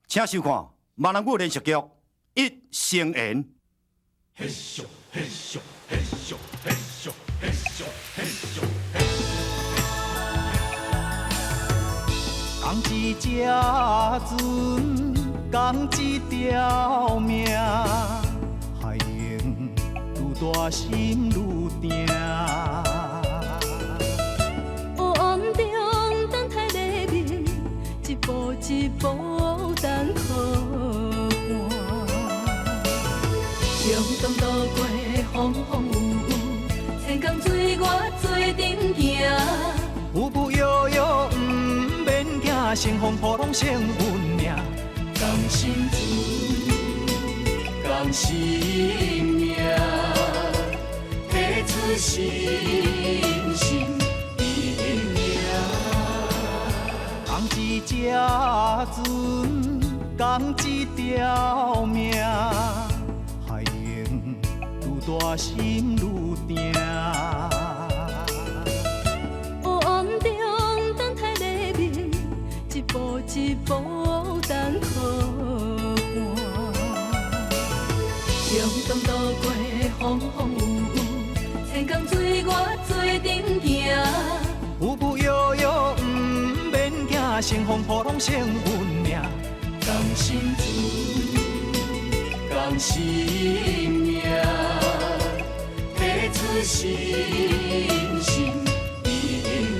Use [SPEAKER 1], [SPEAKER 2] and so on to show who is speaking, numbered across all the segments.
[SPEAKER 1] 请收看闽南语连续剧《一生缘》。
[SPEAKER 2] 讲一只船，讲一条命，海用愈大心愈定。
[SPEAKER 3] 黑暗中等待黎明，一步一步等靠岸。向东渡过风风雨雨，千江水我水顶行。
[SPEAKER 2] 浮浮摇摇，不免惊，乘风破浪成运命。
[SPEAKER 3] 甘心船，甘心命，付出心心一命。
[SPEAKER 2] 讲一只船，讲一条命，海用愈大心愈定。
[SPEAKER 3] 黑暗中等待黎明，一步一步等靠岸。向东渡过风风雨雨，千江水我水顶行。
[SPEAKER 2] 浮浮摇摇，不免惊，乘风破浪成运命。
[SPEAKER 3] 甘心船，甘心命，付出心心一命。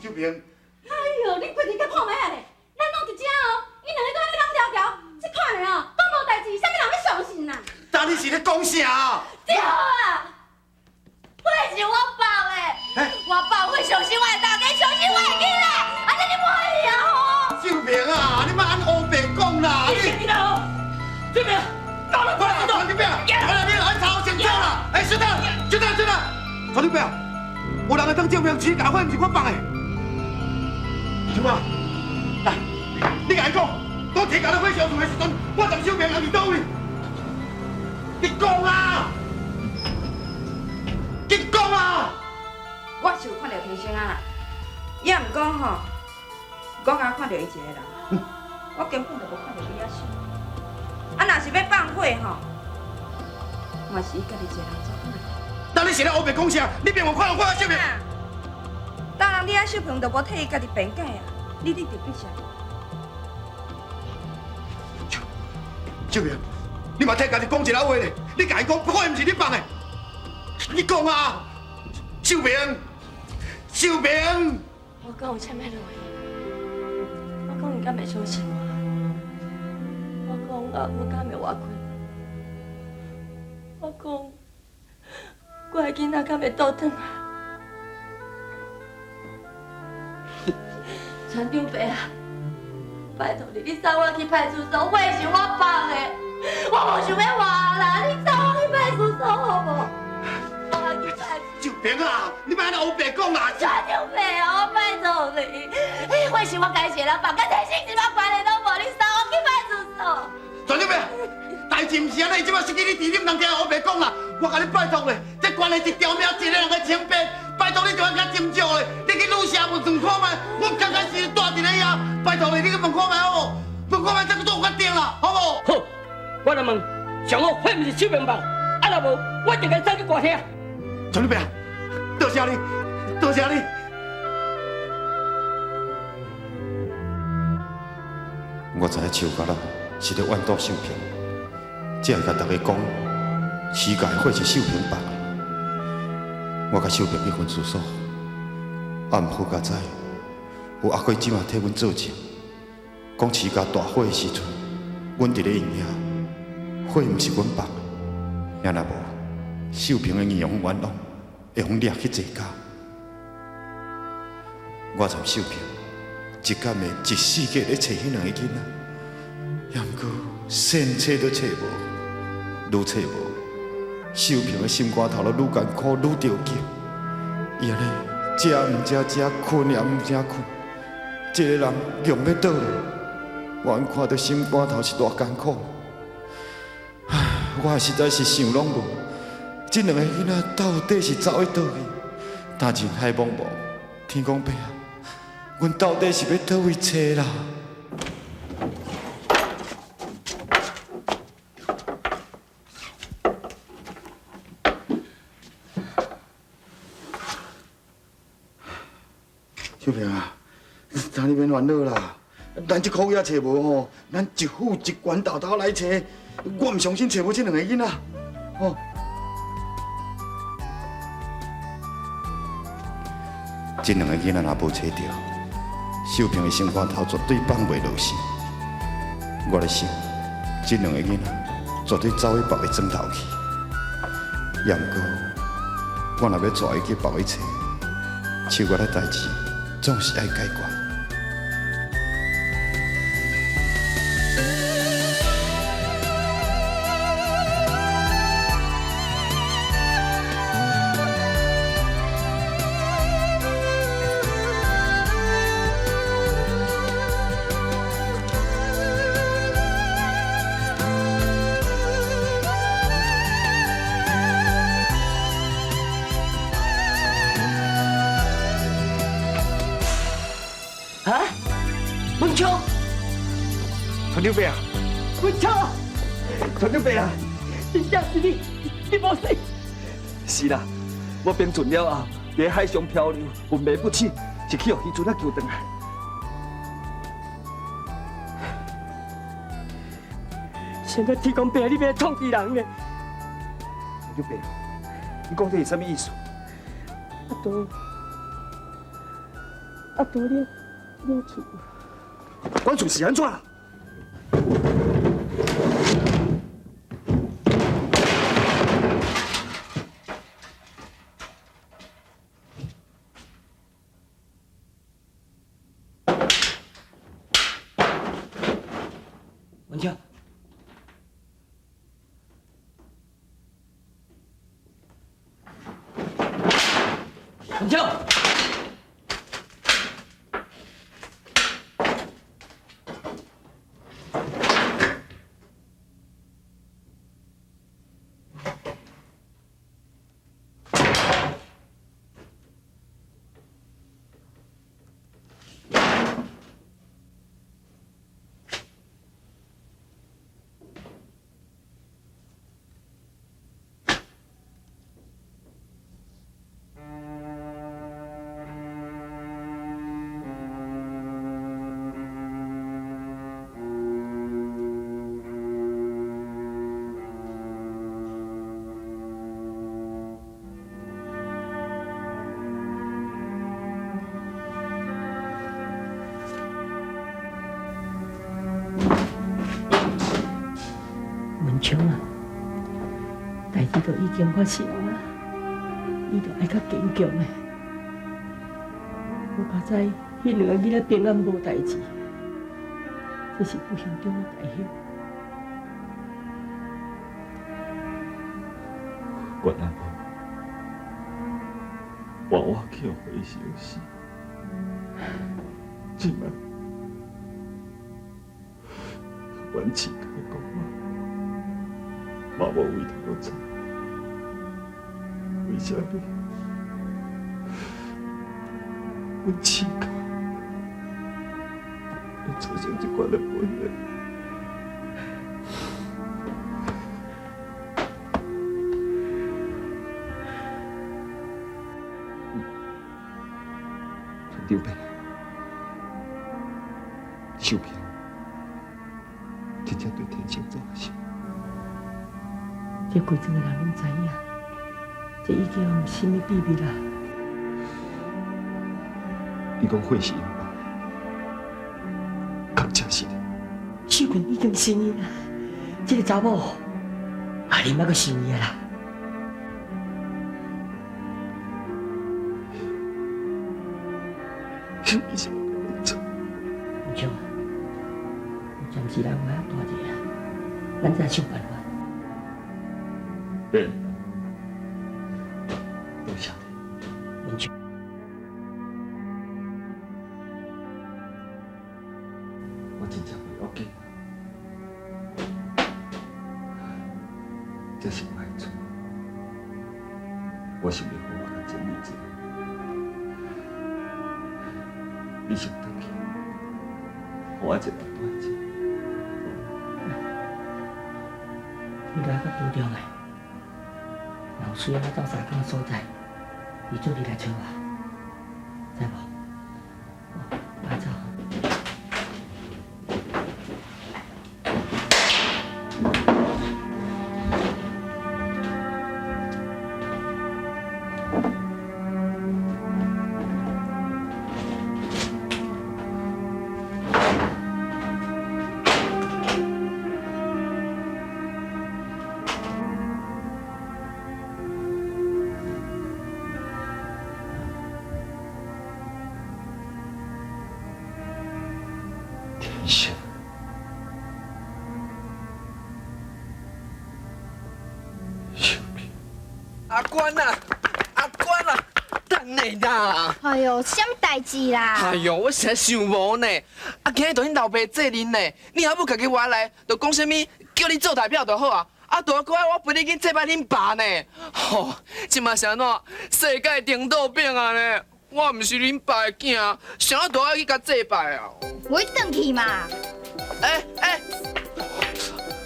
[SPEAKER 1] 小平，
[SPEAKER 4] 哎呦，你规日甲看咩啊咧？咱拢一只哦，伊两个都安尼两条条，这款的哦，讲无代志，啥物人要相信呐？
[SPEAKER 1] 但你是咧讲啥？
[SPEAKER 4] 对啊，迄是我爸的，我爸会相信我的大家，相信我的囡仔，安尼你无去啊吼？
[SPEAKER 1] 小平啊，你莫按乌白讲啦！
[SPEAKER 4] 你老，这边到了，
[SPEAKER 1] 快来，传你表，快来，你来朝先走啦！哎，是的，是的，是的，传你表，有人会当照明起家伙，不是我放的。什么？来，你甲伊讲，当铁甲咧火烧厝的时阵，我同小平人伫倒位？你讲啊！你讲啊！
[SPEAKER 5] 我是有看到天星啊啦，也毋讲吼，我敢看到伊一个人，我根本就无看到伊遐死。啊，若是要放火吼，嘛是伊家己一个人走过来。
[SPEAKER 1] 但你是咧乌白讲啥？你别忘看到我小平。
[SPEAKER 5] 当然，你遐小平就无替伊家己辩解啊，你特别啥？
[SPEAKER 1] 小平，你嘛替家己讲一下话咧，你家己讲，火毋是你放的，你讲啊！小平，小平，
[SPEAKER 3] 我讲有签咩落去？我讲你敢袂相信我？我讲我敢袂活开？我讲我的囡仔敢袂倒转来？船长伯啊，拜托你，你送我去派出所，火是我放的，我无想要活啦，你送我去派出所好无？我去派出所。
[SPEAKER 1] 小平啊，你莫安尼乌白讲啦！
[SPEAKER 3] 船长伯啊，我拜托你，你火是我家己一个人放，甲这性一毛关系拢无，你送我去派出所。
[SPEAKER 1] 船长伯，代志毋是安尼，即摆失去你弟，你唔通听乌白讲啦！我甲你拜托咧，这关系一条命，一个人的清白，拜托你就要较斟酌咧。你去女社问问看卖，我刚开始住伫咧遐，拜托你，你去问看卖好无？问看卖再去做决定啦，好无？
[SPEAKER 6] 好，我来问，上好会毋是小明放？啊若无，我就该送去大厅。
[SPEAKER 1] 船长伯，多谢你，多谢你。我知影树甲人是咧怨妒秀平，才会甲大家讲，时界或是秀平放的。我甲秀平去分事所，啊毋好甲知，有阿贵姊嘛替阮作证，讲时界大火的时阵，阮伫咧因遐，火毋是阮放的，也若无，秀平的义勇冤枉会互掠去坐监。我参秀平，一竿的一世界咧找迄两个囡仔。也毋过，线找都找无，愈找无，秀平的心肝头就愈艰苦，愈着急。伊安尼食毋食食，困也毋正困，一个人强要倒咧。我看到心肝头是大艰苦。唉，我实在是想拢无，这两个囡仔到底是走去倒去？但人海茫茫，天公伯啊，阮到底是要倒位找啦？小平啊，咱你免烦恼啦，咱这苦也找无吼，咱一府一关豆豆来找，我唔相信找无这两个囡仔，吼。这两个囡仔若无找到，秀平的心肝头绝对放袂落去。我咧想，这两个囡仔绝对走去别个庄头去。也毋过，我若要带伊去别个找，手我的代志总是爱解决。
[SPEAKER 6] 啊！文秋，
[SPEAKER 7] 传长伯啊，
[SPEAKER 6] 文秋，
[SPEAKER 7] 传长伯啊，
[SPEAKER 6] 真正是你，你无死。
[SPEAKER 7] 是啦，我兵尽了后，在海上漂流，魂迷不起，是去互渔船仔救回来。
[SPEAKER 6] 现在天公伯，你要创敌人呢？
[SPEAKER 7] 传长伯，你讲这是什么意思？
[SPEAKER 6] 阿多了厝。
[SPEAKER 7] 阮厝是安怎？
[SPEAKER 6] 文秋，文秋。文秋啊，代志都已经发生啊，你就爱较坚强诶。我较知迄两个囡仔平安无代志，这是不幸中的大幸。
[SPEAKER 7] 管阿婆，换我去回消息，今晚阮亲家讲嘛无为头走，为什么？阮亲家会造成这款的本能？刘备，秀平，真正对天星做事。
[SPEAKER 6] 这贵庄的人拢知影，这已经有什么秘密啦？
[SPEAKER 7] 你讲会是因吧？确实是的。
[SPEAKER 6] 秀平已经生伊啦，这个查某，啊，你莫阁生伊啦。
[SPEAKER 7] 是为什么会做？
[SPEAKER 6] 唔像，暂时人还大者，咱再想办法。
[SPEAKER 7] 对，多谢。
[SPEAKER 6] 文秋，
[SPEAKER 7] 我真正不要紧，这是我的错。我想要好好甲整理一下。你先回去，互我一个人住者。
[SPEAKER 6] 你来到拄中的，若有需要我走三工的所在，你做你来找我，知无？哦，我走。
[SPEAKER 1] 天性，小平，
[SPEAKER 8] 阿官啊，阿官啊，等你啦！
[SPEAKER 4] 哎呦，什么代志啦？
[SPEAKER 8] 哎呦，我实在想无呢。啊，今日就恁老爸责任呢，你还不家己回来，就讲什么叫你做代表就好啊。啊，大哥，我陪你去祭拜恁爸呢。吼，即马是安怎？世界颠倒变啊呢？我毋是恁爸的囝，想要大爱去甲祭拜啊。
[SPEAKER 4] 我转去嘛。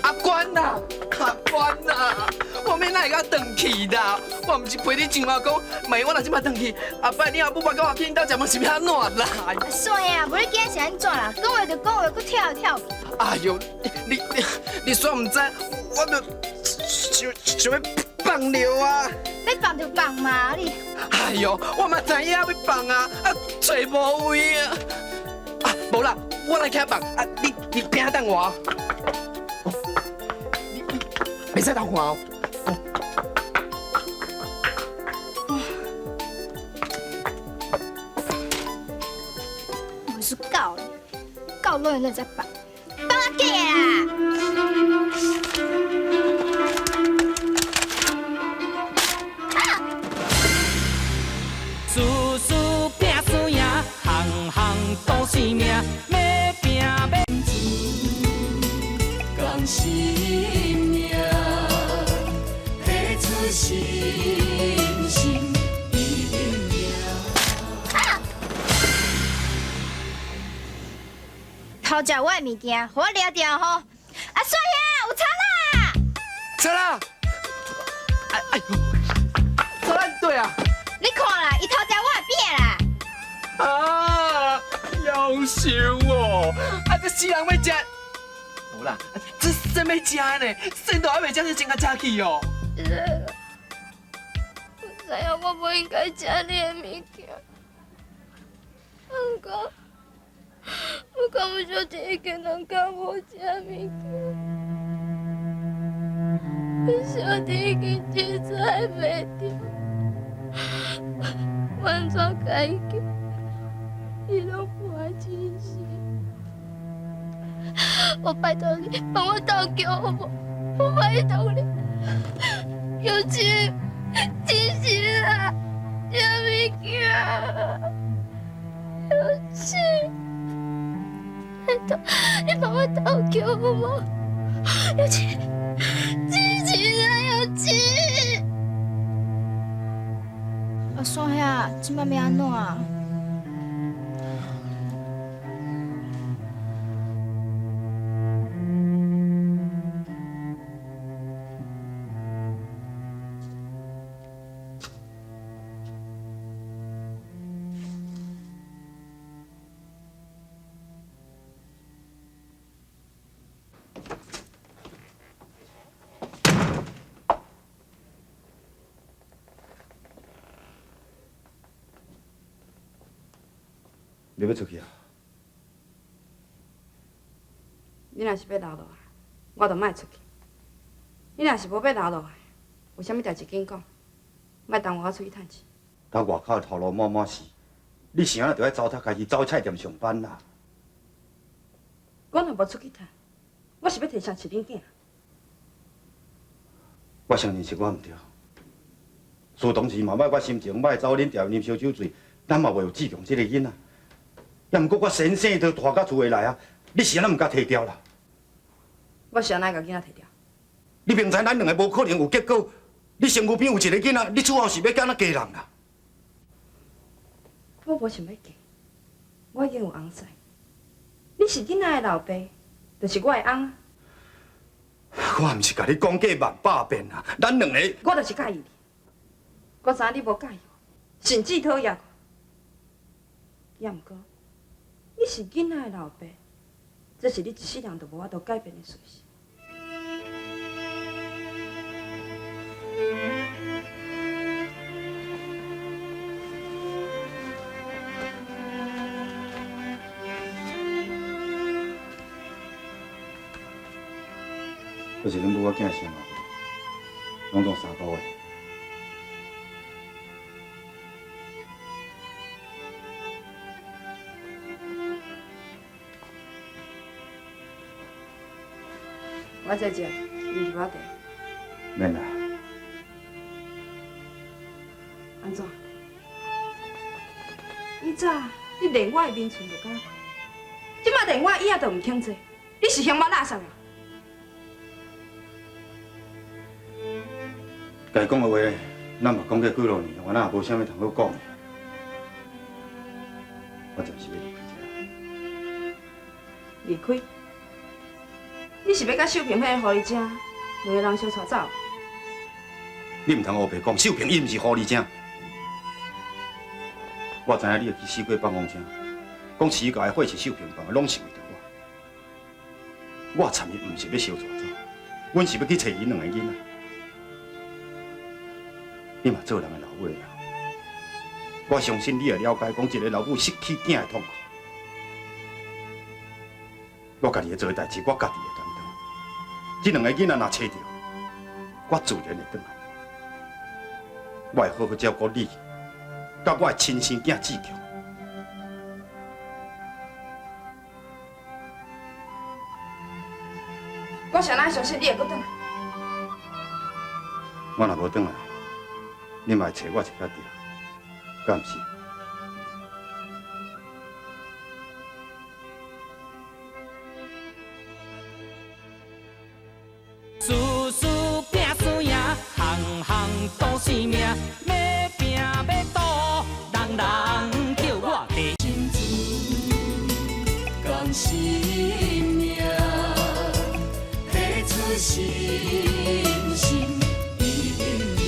[SPEAKER 8] 阿官呐，阿官呐，我免哪会甲转去啦？我毋是陪你上阿公，万一我若即马转去，后摆你阿母爸甲我去恁兜食饭是要安怎啦？
[SPEAKER 4] 算啊，无你今日是安怎啦？讲话就讲话，佫跳来跳去。
[SPEAKER 8] 哎呦，你煞毋知，我就想要放尿啊！
[SPEAKER 4] 要放就放嘛，你。
[SPEAKER 8] 哎呦，我嘛知影要放啊，啊找无位啊！啊，无啦，我来起放，啊你边仔等我。袂使动我哦。
[SPEAKER 4] 我是狗嘞，狗永远都在放，放我给啦！
[SPEAKER 2] 事事拼输赢，行行都是命，要拼要讲生命，提出信心，一定赢。
[SPEAKER 4] 偷食我的物件，互我掠掉吼！啊，帅兄，有贼啦！
[SPEAKER 8] 走啦！哎呦，走啦对啊！
[SPEAKER 4] 你看啦，伊偷食我的饼啦！
[SPEAKER 8] 啊，夭寿哦！啊，这死人要食，无啦，这生要食呢，生都还未食就真甲食去哦。
[SPEAKER 3] 我知影我不应该食你的物件，不过我小弟已经能教我食物件，我小弟已经精彩袂掉，完全改叫，伊拢不爱清醒。我拜托你帮我祷告好不好？我拜托你，有钱清醒啦，食物件，有钱。你帮我祷告好吗？有钱，支持啊，有钱！
[SPEAKER 4] 啊，帅兄，即摆要安怎啊？
[SPEAKER 1] 你要出去啊？
[SPEAKER 5] 你若是要留落来，我就莫出去；你若是无要留落来，有啥物代志紧讲，莫耽误我出去趁钱。
[SPEAKER 1] 咱外口头路满满是，你啥就爱走他家己走菜店上班啦。
[SPEAKER 5] 我若无出去趁，我是要摕啥饲恁囝？
[SPEAKER 1] 我承认是我毋对，事当时嘛莫我心情，莫走恁店啉烧酒醉，咱嘛袂有志强这个囡仔。也毋过我先生都拖到厝里来啊，你是安怎毋甲摕掉啦？
[SPEAKER 5] 我是安怎甲囡仔摕掉？
[SPEAKER 1] 你明知咱两个无可能有结果，你身躯边有一个囡仔，你厝后是要敢若家人啦？
[SPEAKER 5] 我无想要嫁，我已经有翁婿。你是囡仔的老爸，就是我的翁。
[SPEAKER 1] 我毋是甲你讲过万百遍啊，咱两个，
[SPEAKER 5] 我就是介意你。我知影你无介意我，甚至讨厌我。也毋过，你是囡仔的老爸，这是你一世人都无法度改变的事实。
[SPEAKER 1] 就是恁母我囝生后，拢总3个月。
[SPEAKER 5] 我在这，你伫我地。
[SPEAKER 1] 免啦，
[SPEAKER 5] 安怎？以早你连我的面寸都敢看，即马连我的椅仔都唔肯坐，你是嫌我垃圾啊？
[SPEAKER 1] 该讲的话，咱嘛讲过几落年，我哪也无啥物通好讲的。我就是要离开这。
[SPEAKER 5] 离开？你是要甲秀萍迄个狐狸精两个人相带走？
[SPEAKER 1] 你唔通胡白讲，秀萍伊毋是狐狸精。我知影你会去四界放风筝，讲世界的火是秀萍放的，拢是为着我。我参与毋是要相带走，阮是要去找伊两个囡仔。你嘛做人的老母啊，我相信你会了解，讲一个老母失去囝的痛苦。我家己会做的代志，我家己会担当。这两个囡仔若找着，我自然会转来。我会好好照顾你，甲我的亲生囝志强。
[SPEAKER 5] 我谁哪相信你会搁转来？
[SPEAKER 1] 我若无转来，你嘛会找我一条条，敢毋是？
[SPEAKER 2] 事事拼输赢，行行赌性命，要拼要赌，人人叫我第心志，讲生命，付出心心一定赢。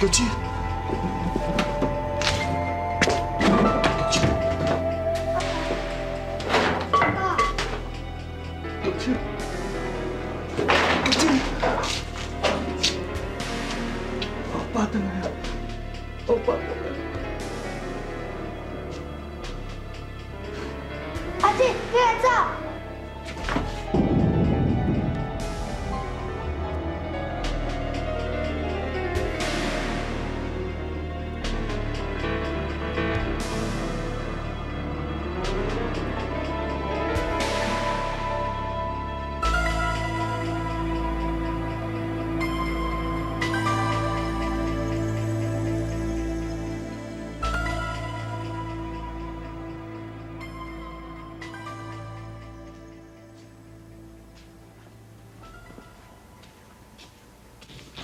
[SPEAKER 7] 小姐，爸回来了，我爸回来了。
[SPEAKER 4] 阿静，别来这！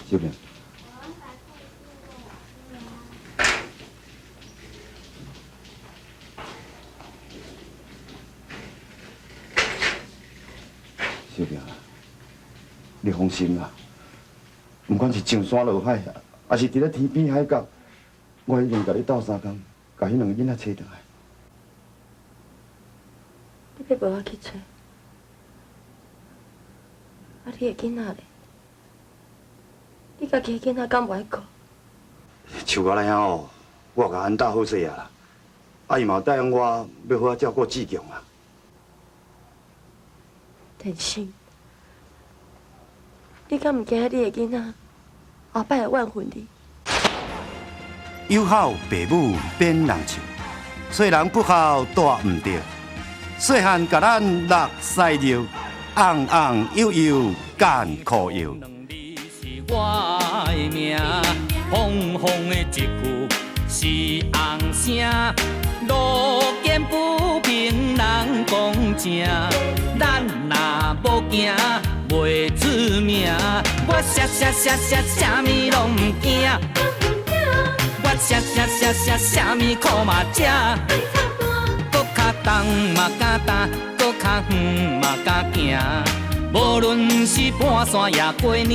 [SPEAKER 1] 小平，小平啊，你放心啦，不管是上山下海，也是伫咧天边海角，我已经甲你斗3工，甲迄两个囡仔找倒来。
[SPEAKER 4] 你要陪我去找？啊，你的囡仔咧？你家己的囡仔敢袂顾？
[SPEAKER 1] 树哥来遐哦，我甲安搭好势啊啦，啊伊嘛有答应我要好好照顾志强啊。
[SPEAKER 4] 天心，你敢唔惊你的囡仔后摆会怨恨你？
[SPEAKER 9] 有孝爸母变人情，细人不孝大唔对。细汉甲咱落西尿，红红悠悠干苦药。
[SPEAKER 2] 我的命，风风的一句是红声，路见不平人讲正，咱若无行袂出名。我啥物拢唔惊，我啥物苦嘛吃，搁较重嘛敢担，搁较远嘛敢行，无论是半山也过年。